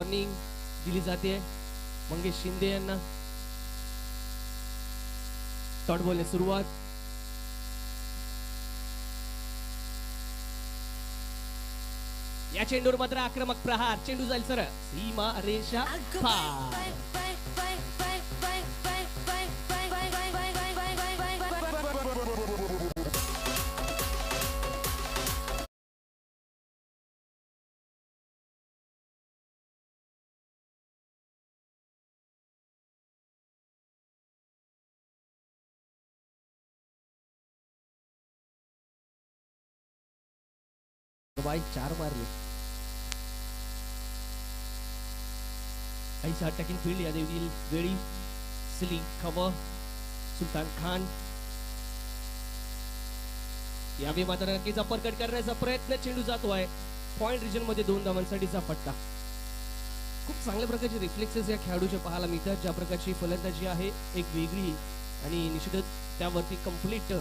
Warning दिली जाते मंगेश शिंदे यांना। डॉट बॉलने सुरुवात। या चेंडूवर मात्र आक्रमक प्रहार, चेंडू जाईल सरळ सीमा रेषा पार। बाई 4 मारले। ऐसा अटॅकिंग फील्ड या देवील वेळी स्लिंग कव्हर सुलतान खान यावेळी मात्र नक्कीच अपरकट करण्याचा प्रयत्न, चेंडू जातोय पॉइंट रिजन मध्ये 2 धावांसाठीचा फटका। खूप चांगल्या प्रकारचे रिफ्लेक्सेस या खेळाडूचे पाहायला मिळतात, ज्या प्रकारची फलंदाजी आहे एक वेगळी आणि निश्चितच त्यावरती कंप्लीट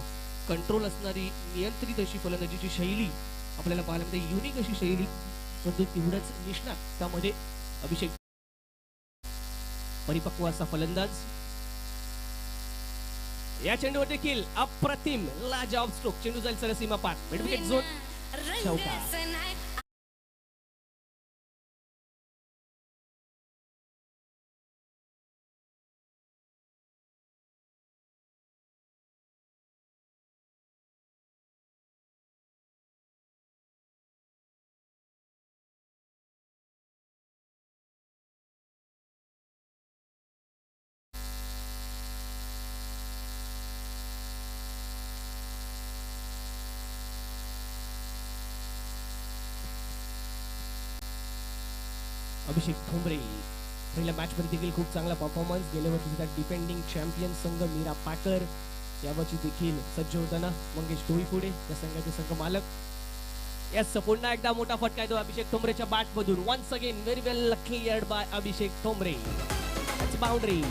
कंट्रोल असणारी नियंत्रित अशी फलंदाजीची शैली आपल्याला पाहायला मिळते, युनिक अशी शैली, परंतु तेवढंच निष्णात त्यामध्ये अभिषेक। परिपक्व असा फलंदाज, या चेंडूवर देखील अप्रतिम लाजवाब स्ट्रोक, चेंडू जाईल सरळ सीमा पार, मिडविकेट झोन चौका। अभिषेक ठोंबरे पहिल्या मॅच मध्ये देखील खूप चांगला परफॉर्मन्स, गेल्या वर्षीचा डिफेंडिंग चॅम्पियन संघ मीरा पाकर यावर्षी देखील सज्ज होताना मंगेश डोईफोडे या संघाचे संघ मालक। यस, पुन्हा एकदा मोठा फटका येतो अभिषेक ठोंबरेच्या बॅट मधून, once again very well cleared bye Abhishek Thombare, it's boundary.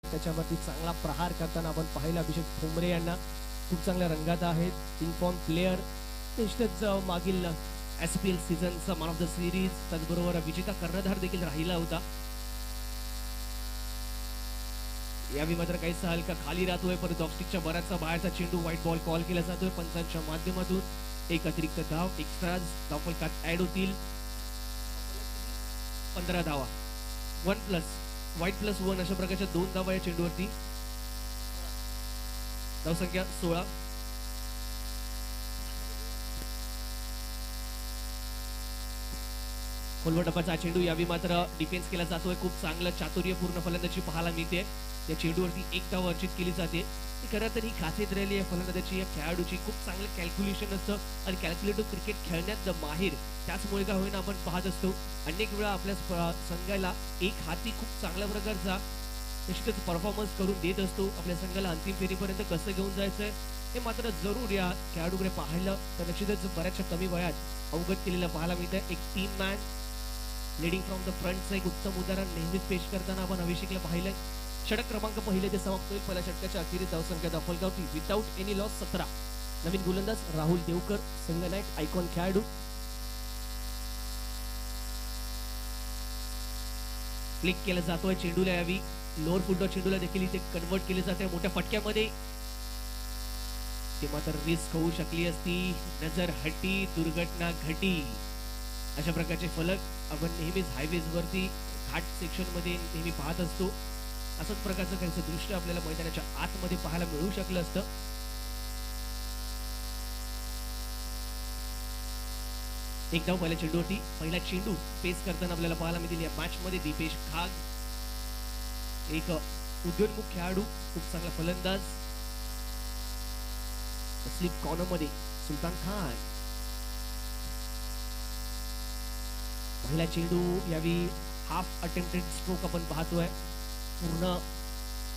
त्याच्यावरती चांगला प्रहार करताना आपण पाहिलं अभिषेक ठोंबरे यांना, खूप चांगल्या रंगात आहेत, इन्फॉर्म प्लेयर, निश्चितच मागील एसपीएल सीझनचा मॅन ऑफ द सिरीज, त्याचबरोबर विजेता कर्णधार देखील राहिला होता। यावेळी मात्र काही हलका खाली राहतोय, परंतु ऑफस्टिकच्या बऱ्याचसा बाहेरचा चेंडू व्हाईट बॉल कॉल केला जातोय पंचांच्या माध्यमातून, एक अतिरिक्त धाव, एक्स्ट्राज धावफलकात ऍड होतील 15 धावा, 1+ व्हाईट +1 अशा प्रकारच्या 2 धावा या चेंडूवरती, धावसंख्या 16। खोलवर टप्प्याचा चेंडू, यावेळी मात्र डिफेन्स केला जातोय, खूप चांगलं चातुर्यपूर्ण फलंदाजी पाहायला मिळते, या चेंडूवरती 1 धाव अर्जित केली जाते। खरं तर ही खासियत राहिली आहे फलंदाजीची, या खेळाडूची खूप चांगलं कॅल्क्युलेशन असतं आणि कॅल्क्युलेटिव्ह क्रिकेट खेळण्यात माहिर, त्याचमुळे का होईना आपण पाहत असतो अनेक वेळा आपल्या संघाला एक हाती खूप चांगल्या प्रकारचा निश्चितच परफॉर्मन्स करून देत असतो, आपल्या संघाला अंतिम फेरीपर्यंत कसं घेऊन जायचंय हे मात्र जरूर या खेळाडूकडे पाहिलं तर निश्चितच बऱ्याचशा कमी वयात अवगत केलेलं पाहायला मिळतं। एक team man leading from the फ्रंटचं एक उत्तम उदाहरण नेहमीच पेश करताना आपण अभिषेकला पाहिलं। षटक क्रमांक पहिले ते समाप्त होईल, पहिल्या षटकाच्या अखेरीस धावसंख्या दाखलगावती विदाउट एनी लॉस 17। नवीन गोलंदाज राहुल देवकर, संघ नाईट आयकॉन खेळाडू, क्लिक केला जातोय चेंडूला, यावी लोअर फुलटॉ चेंडूला देखील इथे कन्वर्ट केले जाते मोठ्या फटक्यामध्ये, ते मात्र रिस्क होऊ शकली असती, नजर हटी, दुर्घटना घटी, अशा प्रकारचे फलक आपण नेहमीच हायवेज वरती घाट सेक्शन मध्ये नेहमी पाहत असतो, असंच प्रकारचं काही दृश्य आपल्याला मैदानाच्या आतमध्ये पाहायला मिळू शकलं असतं। एक धाव पहिल्या चेंडूवरती, पहिला चेंडू पेस करताना आपल्याला पाहायला मिळतील या मॅच मध्ये दीपेश खाग, एक उद्योन्मुख खेळाडू, खूप चांगला फलंदाज, स्लिप कॉर्नर मध्ये सुलतान खान, पहिला चेंडू, यावेळी हाफ अटेम्प्टेड स्ट्रोक आपण पाहतोय, पूर्ण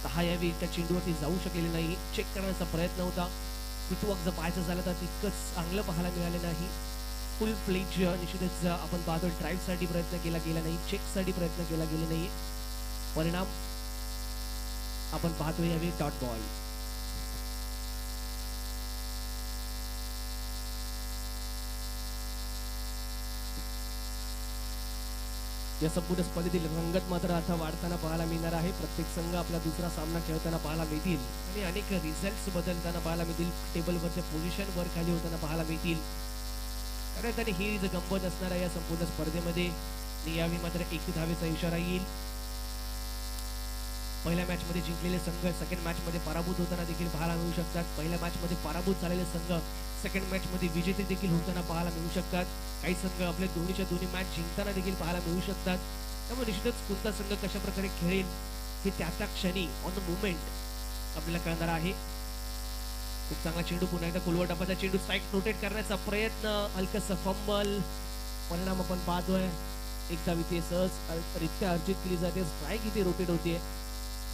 10 यावेळी त्या चेंडूवरती जाऊ शकलेले नाही, चेक करण्याचा प्रयत्न होता, फुटवर्क जर पाहायचं झालं तर तितकंच चांगलं पाहायला मिळालं नाही. फुल प्लेज निश्चितच आपण पाहतो ड्राईव्हसाठी प्रयत्न केला गेला नाही, चेकसाठी प्रयत्न केला गेला नाही. परिणाम आपण पाहतोय यावेळी डॉट बॉल. या संपूर्ण स्पर्धेतील रंगत मात्र आता वाढताना पाहायला मिळणार आहे. प्रत्येक संघ आपला दुसरा सामना खेळताना पाहायला मिळतील आणि अनेक रिझल्ट्स बदलताना पाहायला मिळतील. टेबलवरच्या पोझिशन वर खाली होताना पाहायला मिळतील. कारण ही जी गंमत असणार आहे या संपूर्ण स्पर्धेमध्ये. यावेळी मात्र 1 धावेचा इशारा येईल. पहिल्या मॅच मध्ये जिंकलेले संघ सेकंड मॅच मध्ये पराभूत होताना देखील पाहायला मिळू शकतात. पहिल्या मॅच मध्ये पराभूत झालेले संघ सेकंड मॅच मध्ये विजेते देखील होताना पाहायला मिळू शकतात. काही संघ आपले दोन्हीच्या दोन्ही मॅच जिंकताना देखील पाहायला मिळू शकतात. त्यामुळे निश्चितच कोणता संघ कशा प्रकारे खेळेल हे त्या क्षणी ऑन द मुवमेंट आपल्याला कळणार आहे. खूप चांगला चेंडू, पुन्हा एकदा खोलवर टप्प्याचा चेंडू, स्ट्राईक रोटेट करण्याचा प्रयत्न, हलकसा फंबल. परिणाम आपण पाहतोय 1 धाव इथे सहज रित्या अर्जित केली जाते. स्ट्राईक इथे रोटेट होते.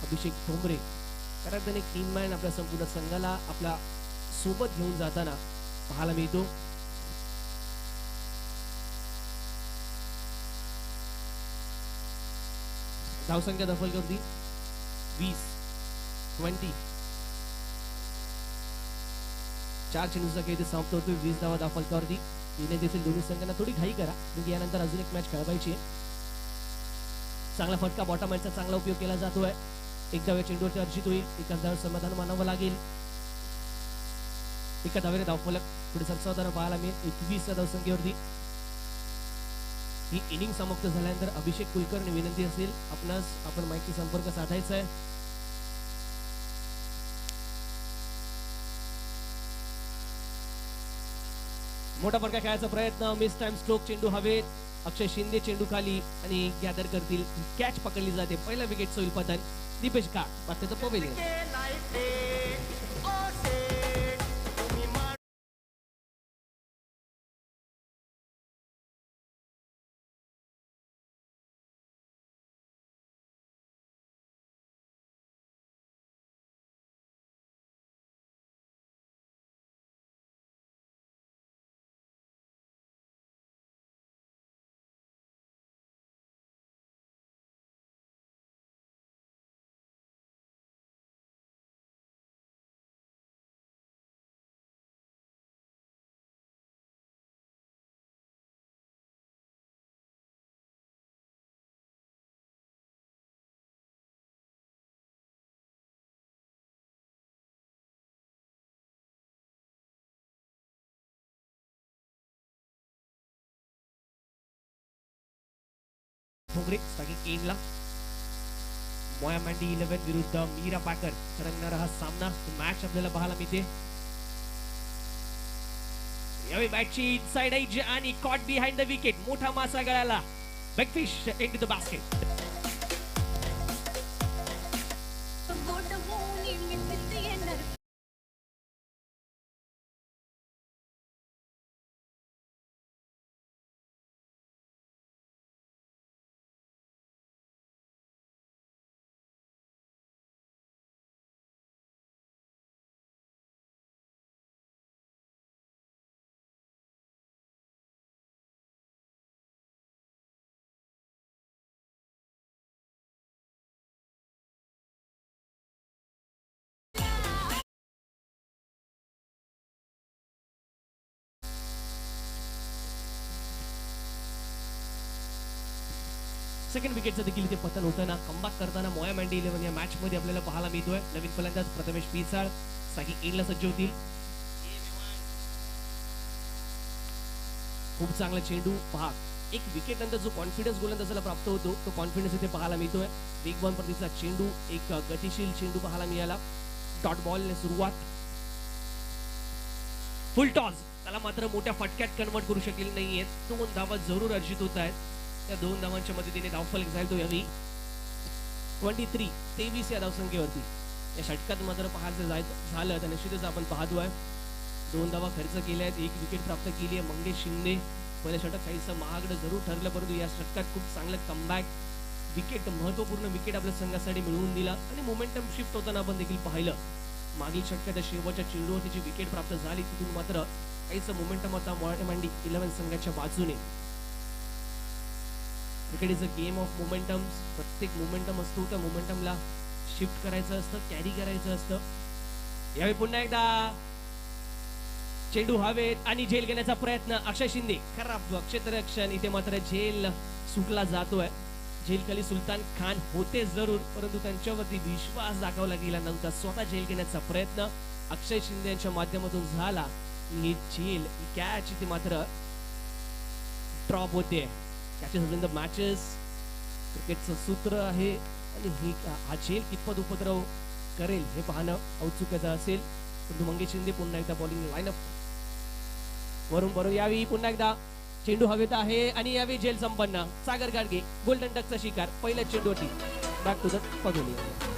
अभिषेक ठोंबरे कारण त्याने एक टीम मॅन आपल्या संपूर्ण संघाला आपल्या सोबत घेऊन जाताना पाहायला मिळतो. धावसंख्या दफलकरती 20 4 चेंडूचा खेळ समाप्त होतोय. 20 धावा दाफलकरती. येणे देखील दोन्ही संघांना थोडी घाई करा, म्हणजे यानंतर अजून एक मॅच खेळवायची आहे. चांगला फटका, बॉटम हँडचा चांगला उपयोग केला जातोय. 1 धाव चेंडूवरती अर्जित होईल. 1 धाव समाधान मानावं लागेल. 1 धावेने धावफलक पुढे सरसावताना पाहायला मिळेल. 21 धावसंख्येवरती ही इनिंग समाप्त झाल्यानंतर अभिषेक कुलकर्णी विनंती असेल आपणास आपण माहिती संपर्क साधायचा आहे. मोठा फटका खेळायचा प्रयत्न, मिस टाइम स्ट्रोक, चेंडू हवेत. अक्षय शिंदे चेंडू खाली आणि गॅदर करतील. कॅच पकडली जाते. पहिला विकेट होईल पतन. दीपेश का बाकीचं पवेलियन. Thombare striking canola. मोया मँडी 11 विरुद्ध मीरा पाकर रंगणारा हा सामना, मॅच आपल्याला पाहायला मिळते. यावेळी बॅटची इनसाइड एज आणि कॉट बिहाइंड द विकेट. मोठा मासा गळाला. Big fish into the basket. Second विकेटचं देखील इथे पतन होताना कमबॅक करताना मोया मँडी 11 या मॅच मध्ये आपल्याला पाहायला मिळतोय. नवीन फलंदाज प्रथमेश पिसाळ स्ट्रायकिंग एनला सज्ज होतील. खूप चांगला चेंडू पहा. एक विकेट नंतर जो कॉन्फिडन्स गोलंदाजाला प्राप्त होतो तो कॉन्फिडन्स इथे पाहायला मिळतोय. वेगवान प्रतीचा चेंडू, एक गतिशील चेंडू पाहायला मिळाला. डॉट बॉलने सुरुवात. फुल टॉस, त्याला मात्र मोठ्या फटक्यात कन्वर्ट करू शकलेले नाहीये. 2 धावा जरूर अर्जित होत आहेत. त्या 2 धावांच्या मदतीने धावफलक जाईल तो यावी 23 या धावसंख्येवरती. या षटकात मात्र पाहायचं झालं तर निश्चितच आपण पाहतोय 2 धावा खर्च केल्या आहेत. 1 विकेट प्राप्त केली आहे मंगेश शिंदे. पहिलं षटक काहीसं महागडं जरूर ठरलं, परंतु या षटकात खूप चांगलं कमबॅक विकेट, महत्वपूर्ण विकेट आपल्या संघासाठी मिळवून दिला आणि मोमेंटम शिफ्ट होताना आपण देखील पाहिलं. मागील षटकाच्या शेवटच्या चेंडूवरती जी विकेट प्राप्त झाली तिथून मात्र काहीच मोमेंटम आता मोहाटे मांडी 11 संघाच्या बाजूने. Cricket is a game of momentums. प्रत्येक मोमेंटम असतो त्या मोमेंटमला शिफ्ट करायचं असतं, कॅरी करायचं असतं. यावेळी पुन्हा एकदा चेंडू हवेत आणि झेल घेण्याचा प्रयत्न. अक्षय शिंदे खराब क्षेत्ररक्षण. इथे मात्र झेल सुटला जातोय. झेलखाली सुलतान खान होते जरूर, परंतु त्यांच्यावरती विश्वास दाखवला गेला नव्हता. स्वतः झेल घेण्याचा प्रयत्न अक्षय शिंदे यांच्या माध्यमातून झाला. ही झेल कॅच इथे मात्र ड्रॉप होते. कॅचेस इन द मॅचेस क्रिकेटचं सूत्र आहे आणि ही हा झेल कितपत उपद्रव करेल हे पाहणं औत्सुक्याचं असेल. परंतु मंगेश शिंदे पुन्हा एकदा बॉलिंग लाईनअप वरून बरोबर. यावेळी पुन्हा एकदा चेंडू हवेत आहे आणि यावेळी झेल संपन्न. सागर गाडगे गोल्डन डकचा शिकार पहिल्या चेंडूवरती. Back to the pavilion.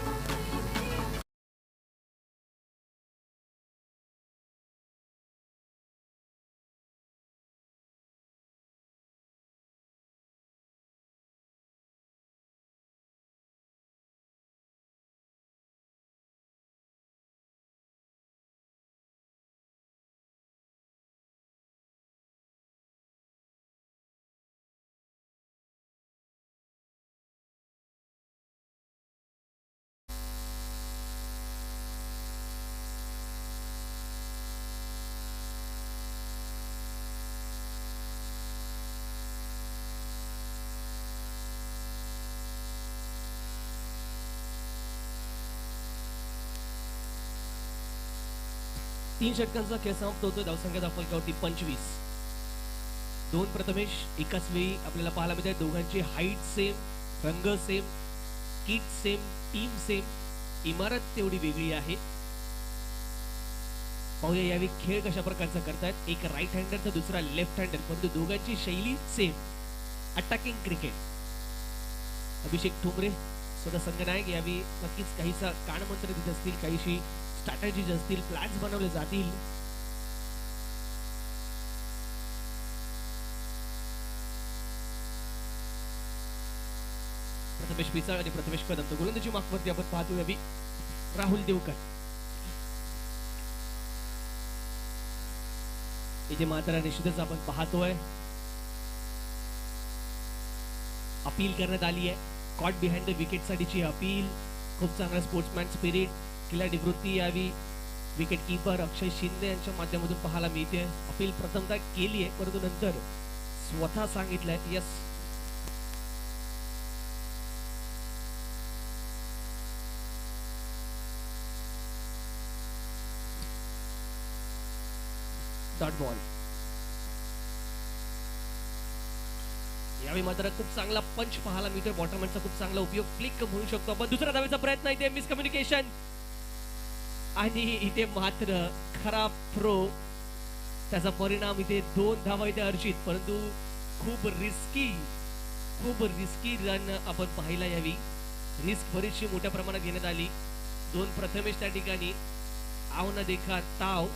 तीन षटकांचा खेळ समाप्त होतो. धावसंख्या धावफलकावरती 25. दोन प्रथमेश एकाच वेळी आपल्याला पाहायला मिळते. दोघांची हाईट सेम, रंग same, kit same, team same, इमारत तेवढी वेगळी आहे. पाहूया यावेळी खेळ कशा प्रकारचा करतायत. एक राईट हँडर तर दुसरा लेफ्ट हँडर, परंतु दोघांची शैली सेम, अटॅकिंग क्रिकेट. अभिषेक ठोंबरे स्वतः संघनायक यावेळी नक्कीच काहीसा कानमंत्र देत असतील, काहीशी स्ट्रॅटेजीज असतील, प्लॅन्स बनवले जातील. प्रथमेश पिसाळ आणि प्रथमेश कदम तर गोलंदाजी मार्कवरती आपण पाहतो. यावेळी राहुल देवकर. इथे मात्र निश्चितच आपण पाहतोय अपील करण्यात आली आहे. कॉट बिहाइंड द विकेट साठीची अपील. खूप चांगला स्पोर्ट्समॅन स्पिरिट, खिलाडी वृत्ती यावी विकेट कीपर अक्षय शिंदे यांच्या माध्यमातून पाहायला मिळते. अपील प्रथमतः केली आहे, परंतु नंतर स्वतः सांगितलंय यस डॉट बॉल. यावेळी मात्र खूप चांगला पंच पाहायला मिळतोय. बॉटरमॅनचा खूप चांगला उपयोग, क्लिक म्हणू शकतो आपण. दुसऱ्या धावेचा प्रयत्न इथे मिसकम्युनिकेशन आणि इथे मात्र खराब थ्रो. त्याचा परिणाम इथे 2 धावा इथे अर्जित, परंतु खूप रिस्की रन आपण पाहायला यावी. रिस्क बरीचशी मोठ्या प्रमाणात घेण्यात आली. 2 प्रथमेश त्या ठिकाणी आव न देखा ताव,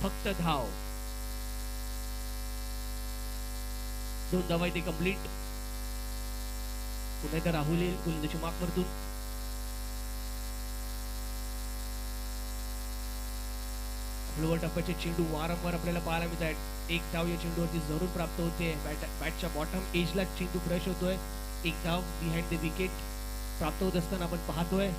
फक्त धाव. 2 धावा इथे कंप्लीट. पुन्हा एकदा राहुल येईल गोलंदाजी मार्कवरतून. लोअर टप्प्याचे चेंडू वारंवार आपल्याला पाहायला मिळत आहेत. एक धाव या चेंडूवरती जरूर प्राप्त होते. बॅटच्या बॉटम एजला चेंडू ब्रश होतोय. एक धाव बिहाइंड द विकेट प्राप्त होत असताना आपण पाहतोय.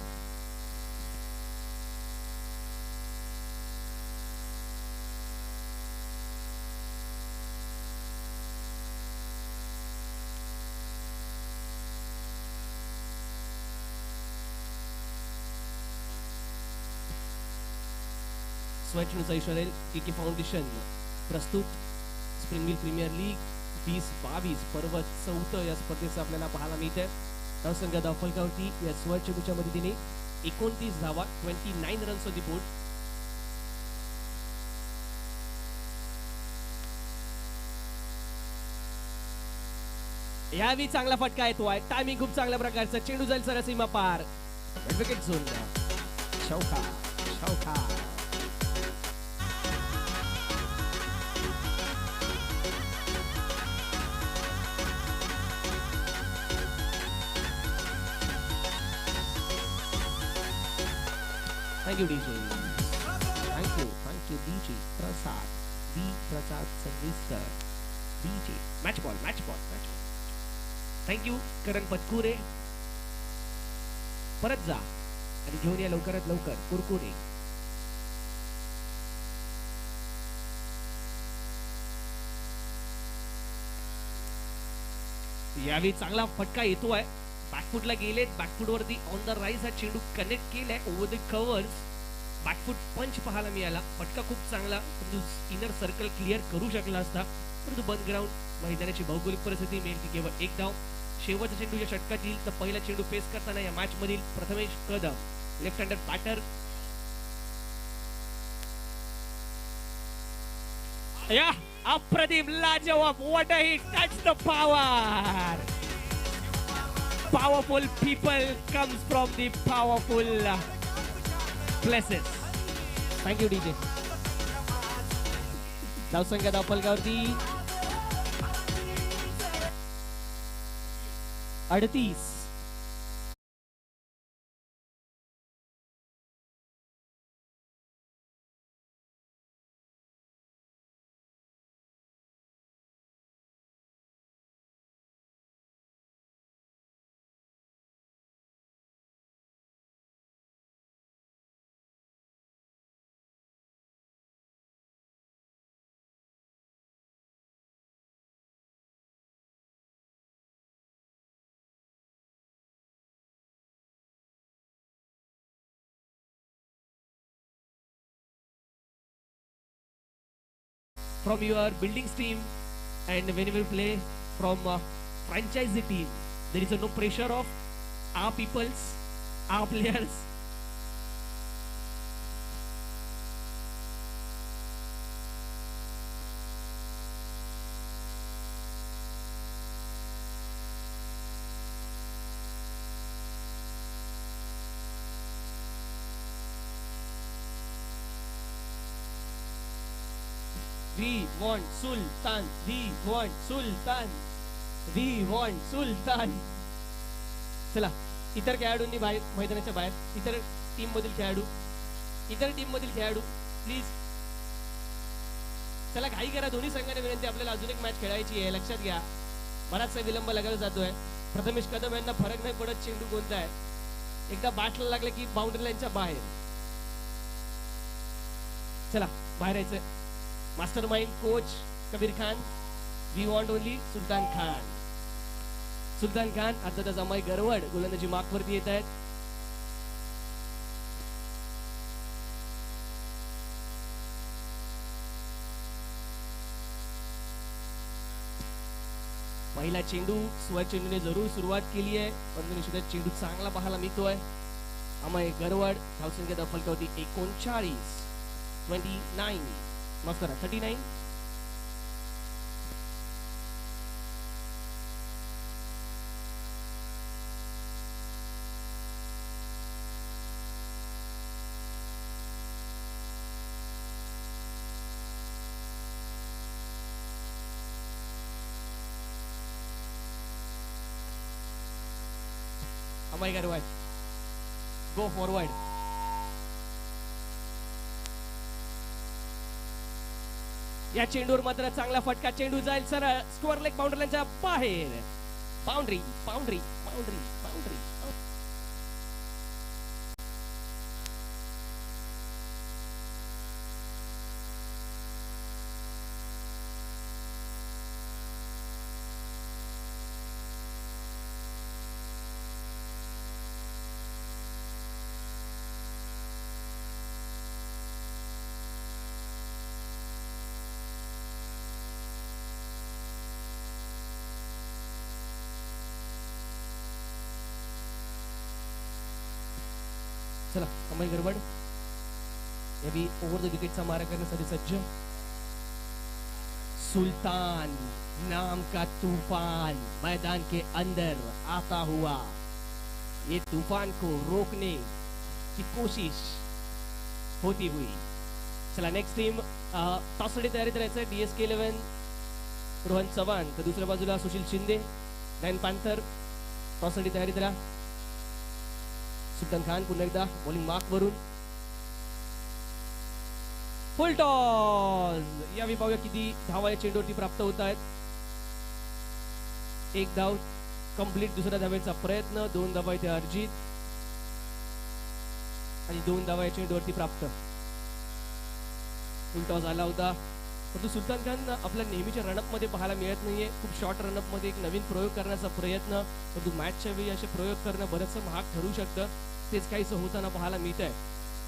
स्वच्छनुचा इशारा के फाउंडेशन प्रस्तुत स्प्रिंगफील्ड प्रीमियर लीग 2022 पर्व 4 या स्पर्धेचं आपल्याला पाहायला मिळते. धावसंख्या धावफलकावरती या स्वच्छनुच्या मदतीने 29 धावा, 29 रन्स ऑन द बोर्ड. यावेळी चांगला फटका येतोय. टायमिंग खूप चांगल्या प्रकारचं. चेंडू जाईल सर सीमा पार. Wicket zone. चौका चौका. Thank you DJ, thank you DJ Prasad, D Prasad Sangitkar, DJ match ball, match ball, match ball. Thank you Karan Patkure. परत जा आणि घेऊन या लवकरात लवकर कुरकुरे. यावेळी चांगला फटका येतोय. बॅकफुटला गेलेत, बॅकफुट वरती ऑन द राईज हा चेंडू कनेक्ट केलाय ओव्हर द कव्हर्स. बॅकफुट पंच पाहायला मिळाला. फटका खूप चांगला, परंतु इनर सर्कल क्लिअर करू शकला असता. परंतु बंद ग्राउंड मैदानाची भौगोलिक परिस्थिती मिळेल की केवळ एक धाव. शेवटचा चेंडूच्या षटकात येईल तर पहिला चेंडू फेस करताना या मॅच मधील Prathamesh Kadam, left hander batter. या अप्रतिम, लाजवाब, what a hit, touch the power. Powerful people comes from the powerful places. Thank you DJ. धावसंख्या धावफलकावरती 38. From your buildings team, and when we play from franchisee team, there is no pressure of our peoples, our players. We want Sultan. We want Sultan. We want Sultan. चला, इतर खेळाडूंनी बाहेर, मैदानाच्या बाहेर, इतर team मधील खेळाडू प्लीज. चला घाई करा, दोन्ही संघाने विनंती, आपल्याला अजून एक मॅच खेळायची आहे, लक्षात घ्या. बराचसा विलंब लगायला जातोय. प्रथमेश कदम यांना फरक नाही पडत चेंडू कोणता आहे. एकदा बाटला लागला की बाउंड्री लाईनच्या बाहेर. चला बाहेर यायचं. Master mind coach Kabir Khan. We want only Sultan Khan. Sultan Khan आता जमाई गरवड गोलंदाजी मार्कवरती येत आहेत. पहिला चेंडू स्वच्छ चेंडूने जरूर सुरुवात केली आहे, परंतु निश्चितच चेंडू चांगला पाहायला मिळतोय. अमय गरवड धावसंख्या दफलकावरती 39, 29, माफ करा 39. Amay Garwad go forward. या चेंडूवर मात्र चांगला फटका. चेंडू जाईल सरळ स्क्वेअर लेग बाउंड्रीच्या बाहेर. Boundary boundary boundary boundary. चला अमय गरवड यावी ओव्हर द विकेटचा मारा करण्यासाठी सज्ज. सुल्तान नाम का तूफान मैदान के अंदर आता हुआ, ये तूफान को रोकने की कोशिश होती हुई. चला नेक्स्ट टीम टॉससाठी तयारीत राहायचं. DSK 11 रोहन चव्हाण, तर दुसऱ्या बाजूला सुशील शिंदे नॅन पॅन्थर. टॉससाठी तयारीत राहा. सुल्तान खान पुन्हा एकदा बॉलिंग मार्क वरून. फुल टॉस. यावेळी पाहूया किती धावा या चेंडूवरती प्राप्त होत आहेत. एक धाव कंप्लीट. दुसऱ्या धावेचा प्रयत्न. 2 धावा इथे अर्जित आणि 2 धावा या चेंडूवरती प्राप्त. फुल टॉस आला होता, परंतु सुलतान खान आपल्या नेहमीच्या रनअप मध्ये पाहायला मिळत नाहीये. खूप शॉर्ट रनअप मध्ये एक नवीन प्रयोग करण्याचा प्रयत्न, परंतु मॅचच्या वेळी असे प्रयोग करणं बरंचसं महाग ठरू शकतं. तेच काहीसं होताना पाहायला मिळत आहे.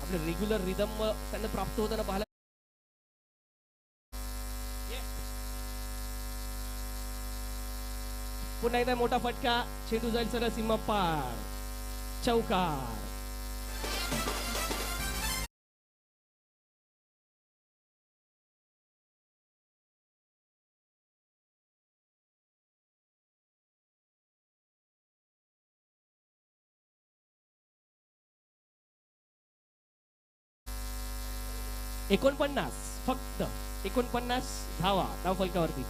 आपलं रेग्युलर रिदम त्यांना प्राप्त होताना पाहायला. पुन्हा एकदा मोठा फटका. चेंडू जाईल सरळ सीमा पार. चौकार. एकोणपन्नास, फक्त 49 धावा धाव फलकावरती.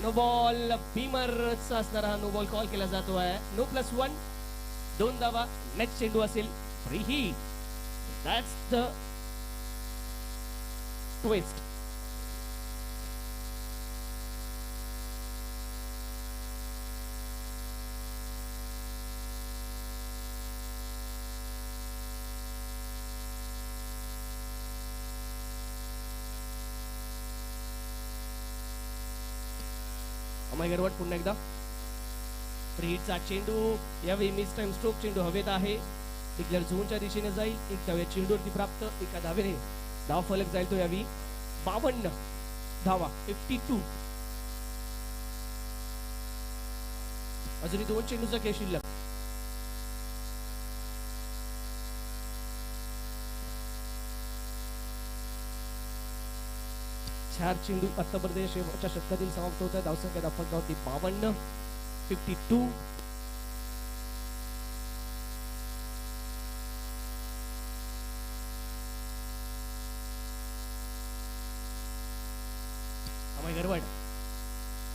No ball. भीमरचा असणारा हा नो बॉल कॉल केला जातो आहे. नो +1. 2 धावा. नेक्स्ट चेंडू असेल free hit. That's the twist. Amay Garwad पुन्हा एकदा. फ्री हिटचा चेंडू. यावेळी मिस टाइम स्ट्रोक. चेंडू हवेत आहे. डिक्लेअर झोनच्या दिशेने जाईल. एक धाव या चेंडूवरती प्राप्त. एका धावेने धाव फलक जाईल तो यावी 52 धावा. 52. अजूनही 2 चेंडूचा खेळ शिल्लक. चार चेंडू आतापर्यंत शेवटच्या षटकातील समाप्त होत आहे. धावसंख्या फलकावरती 52. 52. अमय गरवड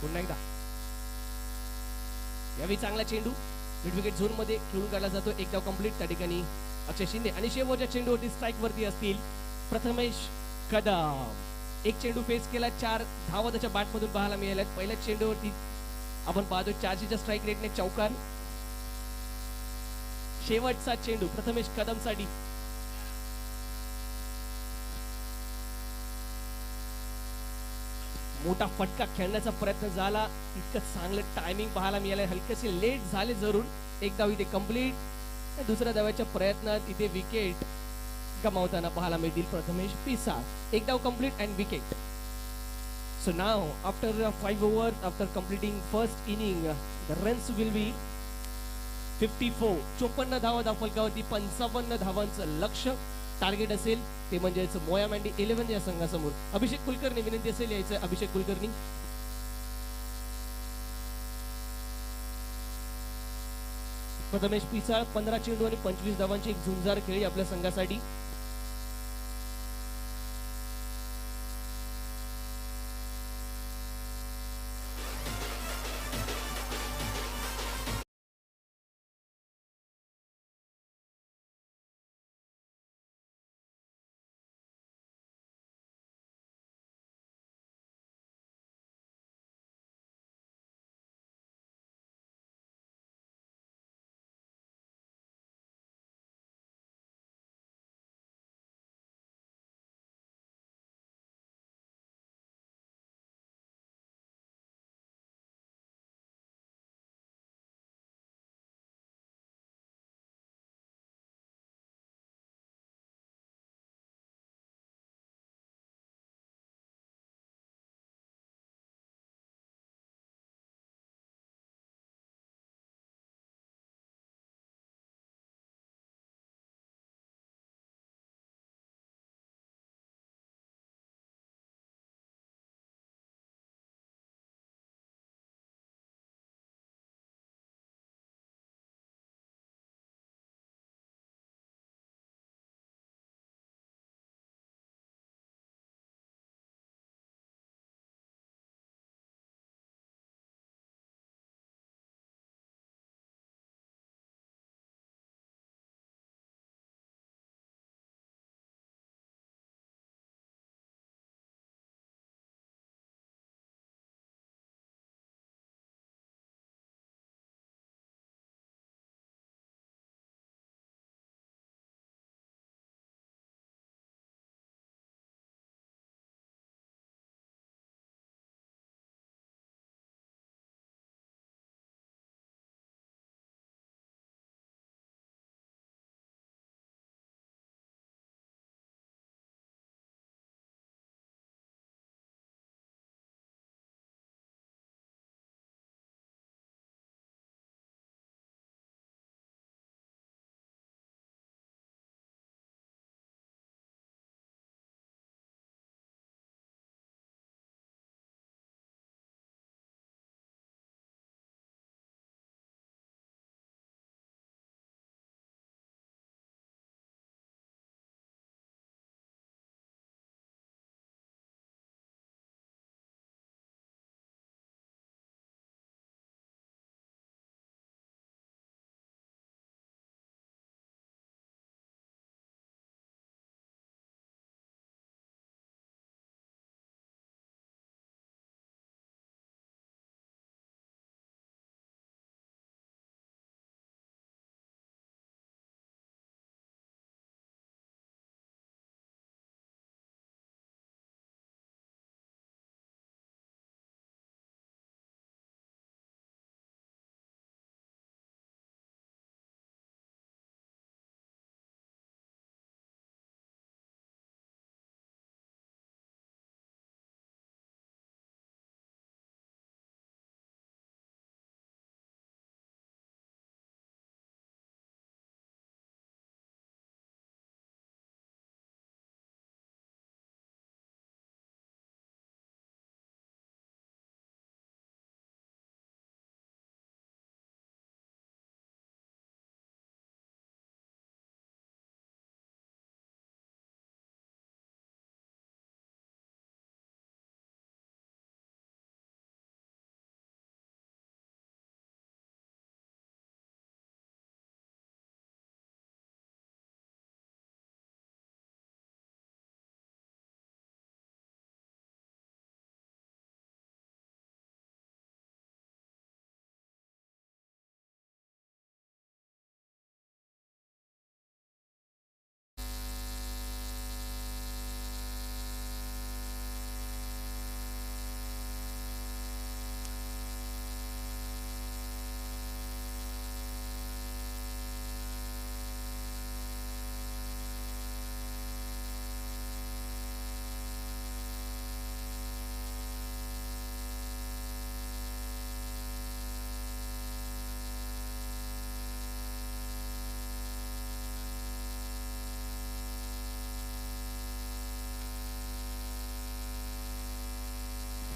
पुन्हा एकदा. यावेळी चांगला चेंडू मिड विकेट झोन मध्ये खेळून काढला जातो. एक धाव कंप्लीट. त्या ठिकाणी अक्षय शिंदे आणि शेवटच्या चेंडूवरती स्ट्राईक वरती असतील प्रथमेश कदम. एक चेंडू फेस केला. 4 धावा त्याच्या बॅट मधून पाहायला मिळाल्यात. पहिल्या चेंडूवरती आपण पाहतो 400च्या स्ट्राईक रेटने चौकार. शेवटचा चेंडू प्रथमेश कदम साठी. मोठा फटका खेळण्याचा प्रयत्न झाला. इतकं चांगलं टायमिंग पाहायला मिळालं. हलकेसे लेट झाले जरूर. एक धाव इथे कंप्लीट. दुसऱ्या धाव्याच्या प्रयत्नात इथे विकेट गमावताना पाहायला मिळतील प्रथमेश पिसाळ. एक धाव complete and wicket. So now after 5 overs, after completing first inning, the runs will be 54. 54 धावा धाव फलकावरती. 55 धावांचं लक्ष्य टार्गेट असेल ते म्हणजेच मोया मँडी 11 या संघासमोर. अभिषेक कुलकर्णी विनंती असेल यायचं. अभिषेक कुलकर्णी. प्रथमेश पिसाळ 15 चेंडू आणि 25 धावांची एक झुंजार खेळी आपल्या संघासाठी.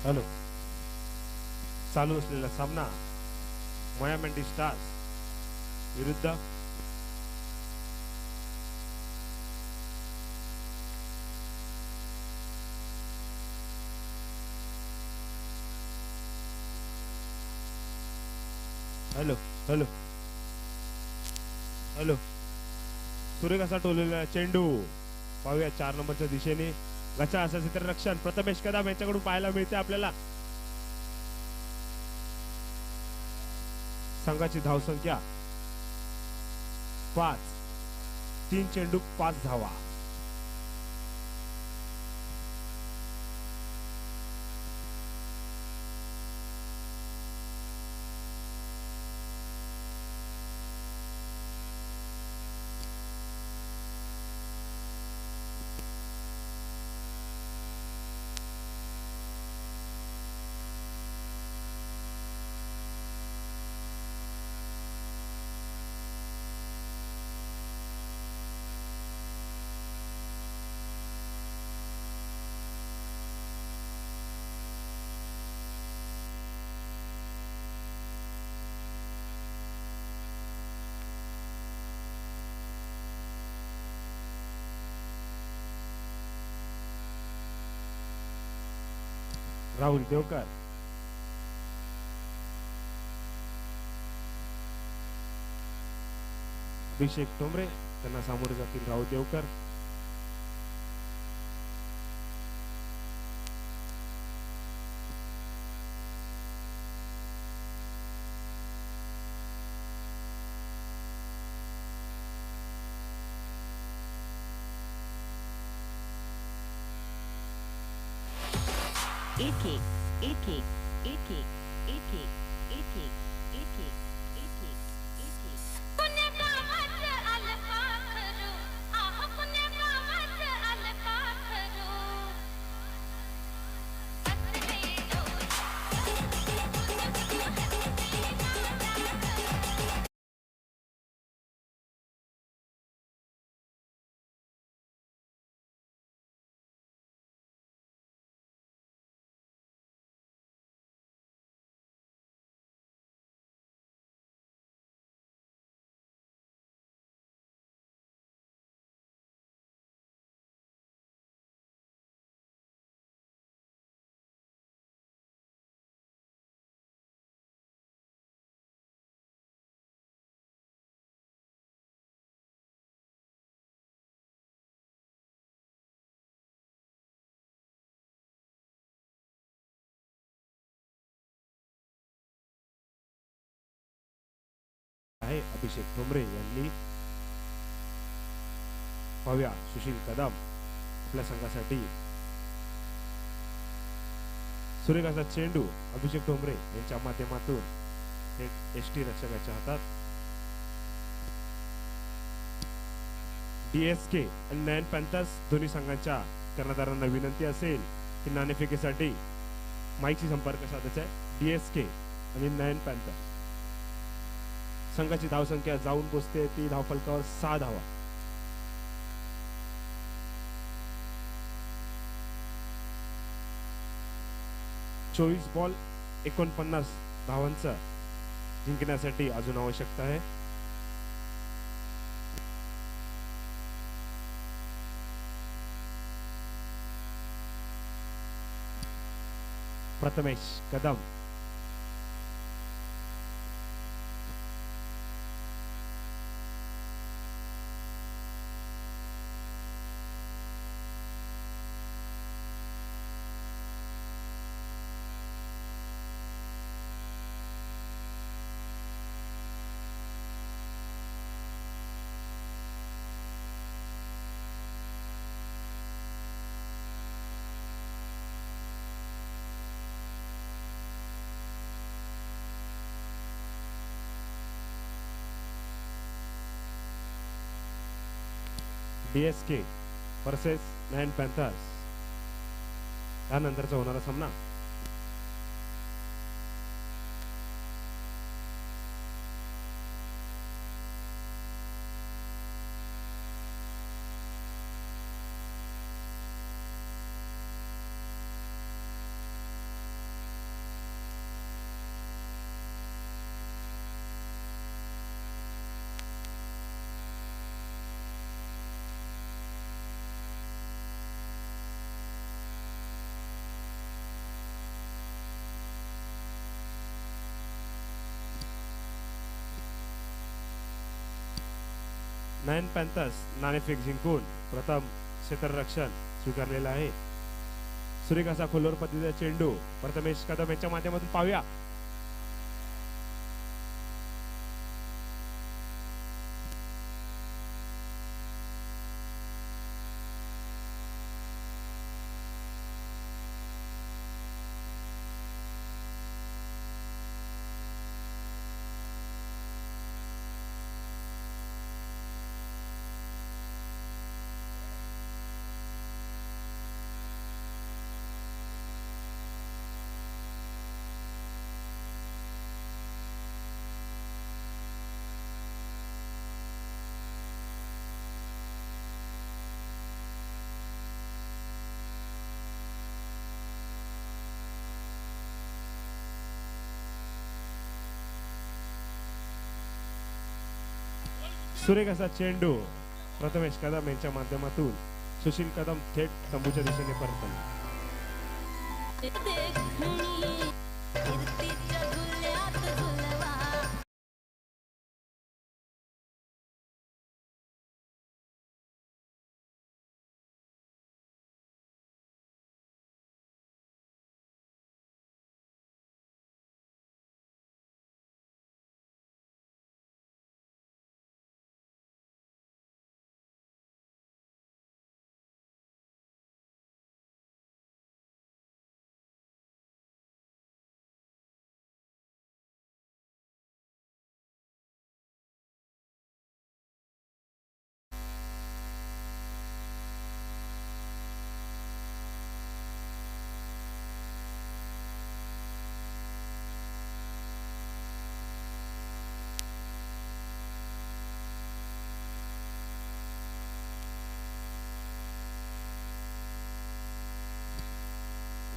हॅलो. चालू असलेला सामना मोयामेंडी स्टार्स विरुद्ध हॅलो हॅलो हॅलो. सुरेख असा टोललेला चेंडू पाहूया 4 नंबरच्या दिशेने गचा असं क्षेत्ररक्षण प्रथमेश कदम यांच्याकडून पाहायला मिळते आपल्याला. संघाची धावसंख्या 5. 3 चेंडू 5 धावा. राहुल देवकर, अभिषेक टोमरे त्यांना सामोरे जातील राहुल देवकर. एक एक एक एक एक एक एक एक एक एक एक पुण्य गावात आलं पाखरू आह पुण्य गावात आलं पाखरू आहे अभिषेक टोमरे यांनी. पाहूया सुशील कदम आपल्या संघासाठी सुरेख असा चेंडू अभिषेक टोमरे यांच्या माध्यमातून एक एसटी रक्षकाच्या हातात. DSK आणि नयन पॅन्थर्स दोन्ही संघांच्या कर्णधारांना विनंती असेल की नाणेफेकीसाठी माईकशी संपर्क साधायचा आहे. DSK आणि नयन पॅन्थर्स संघाची धावसंख्या जाऊन पोचते ती धावफलकावर 6 धावा. चोवीस बॉल 49 धावांचा जिंकण्यासाठी अजून आवश्यकता आहे. प्रथमेश कदम DSK वर्सेस नयन पॅन्थर्स त्यानंतरचा होणारा सामना. नाईन पॅन्थर्स नाणेफेक जिंकून प्रथम क्षेत्ररक्षण स्वीकारलेलं आहे. सुरेख असा खोलवर पद्धतीचा चेंडू प्रथमेश कदम यांच्या माध्यमातून पाहूया. सुरेख असा चेंडू प्रथमेश कदम यांच्या माध्यमातून सुशील कदम थेट तंबूच्या दिशेने परतला.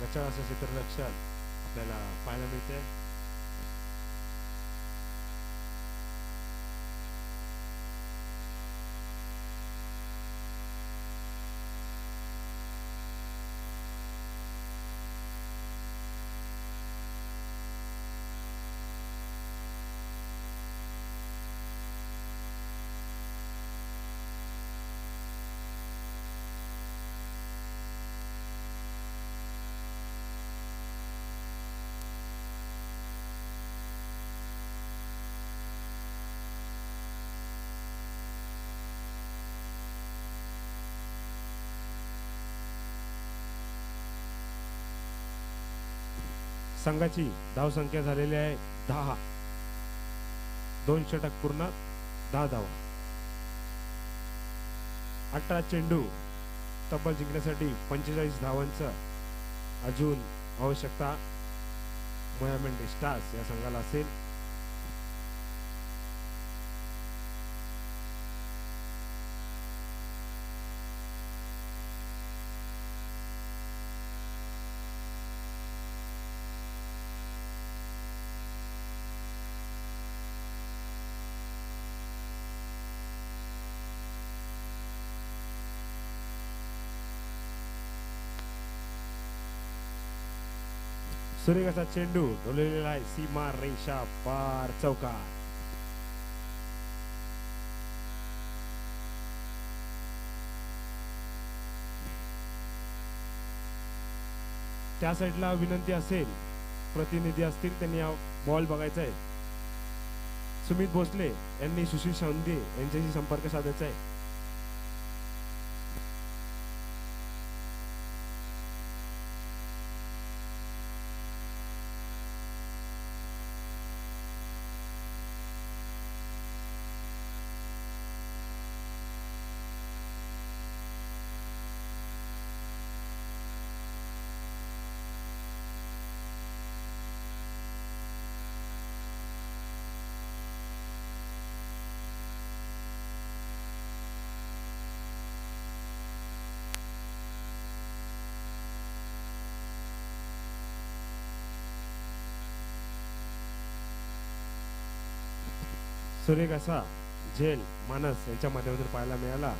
गचाळ असं क्षेत्ररक्षण आपल्याला पाहायला मिळते. संघाची धावसंख्या झालेली आहे 10. 2 षटक पूर्ण 10 धावा. 18 चेंडू तब्बल जिंकण्यासाठी 45 धावांचं अजून आवश्यकता मोयामेंट स्टार्स या संघाला असेल. सुरेख असा चेंडू ढोललेला आहे सीमा रेषा पार चौकार. त्या साईडला विनंती असेल, प्रतिनिधी असतील त्यांनी हा बॉल बघायचा आहे. सुमित भोसले यांनी सुशील शांदे यांच्याशी संपर्क साधायचा आहे. सुरेख असा झेल मानस यांच्या माध्यमातून पाहायला मिळाला.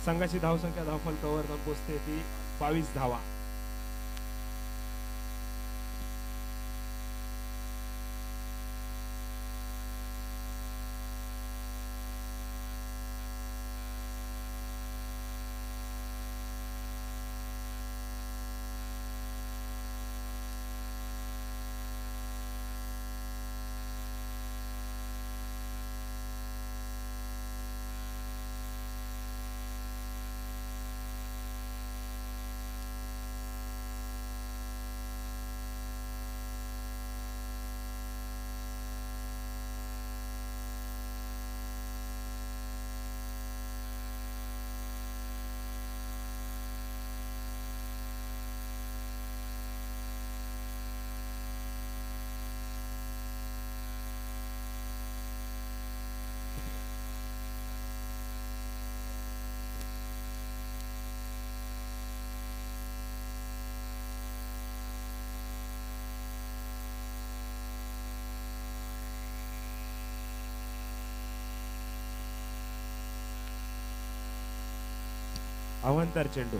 संघाची धावसंख्या धावफलकावर जाऊन पोहोचते ती 22 धावा. अवंतर चेंडू.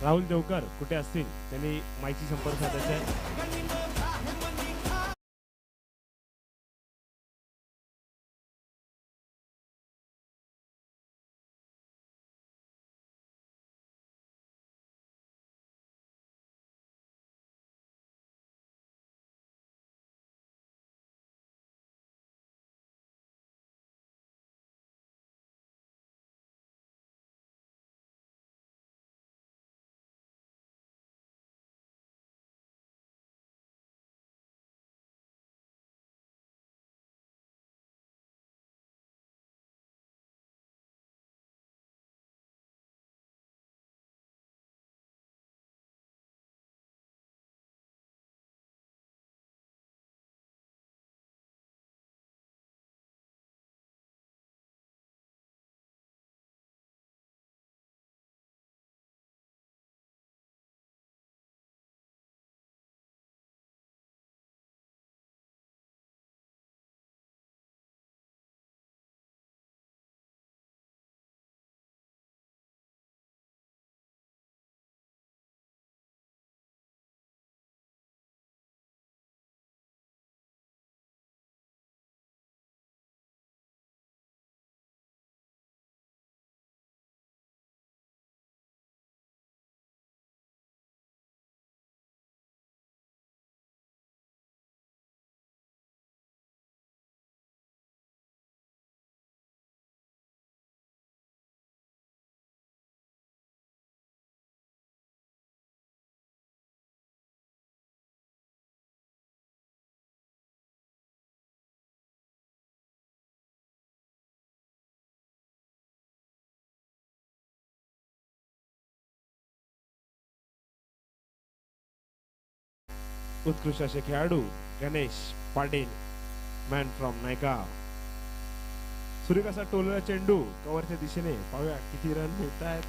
राहुल देवकर कुठे असतील त्यांनी माईकशी संपर्क साधायचा आहे. उत्कृष्ट असे खेळाडू गणेश पाटील, मॅन फ्रॉम नायगाव. सुरेख असा टोललेला चेंडू कव्हरच्या दिशेने. पाहूया किती रन मिळत आहेत.